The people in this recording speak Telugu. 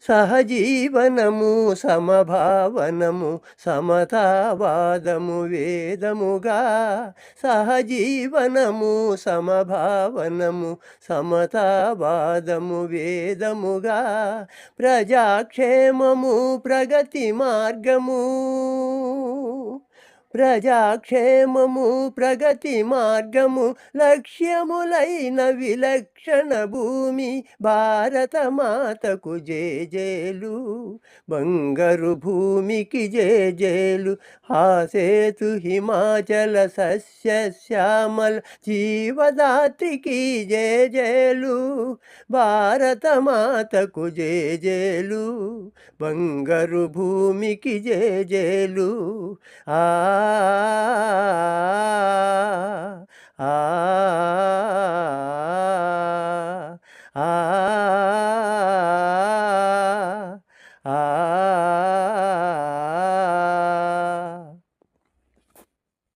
సహజీవనము సమభావనము సమతావాదము వేదముగా. సహజీవనము సమభావనము సమతావాదము వేదముగా. ప్రజాక్షేమము ప్రగతి మార్గము. ప్రజాక్షేమము ప్రగతి మార్గము లక్ష్యములైన విలక్షణ భూమి భారతమాతకు జేజేలు. బంగారు భూమికి జేజేలు. హాసేతు హిమాచల సస్యశ్యామల జీవదాత్రికి జేజేలు. భారతమాతకు జేజేలు. బంగారు భూమికి జేజేలు. ఆ ఆ ఆ ఆ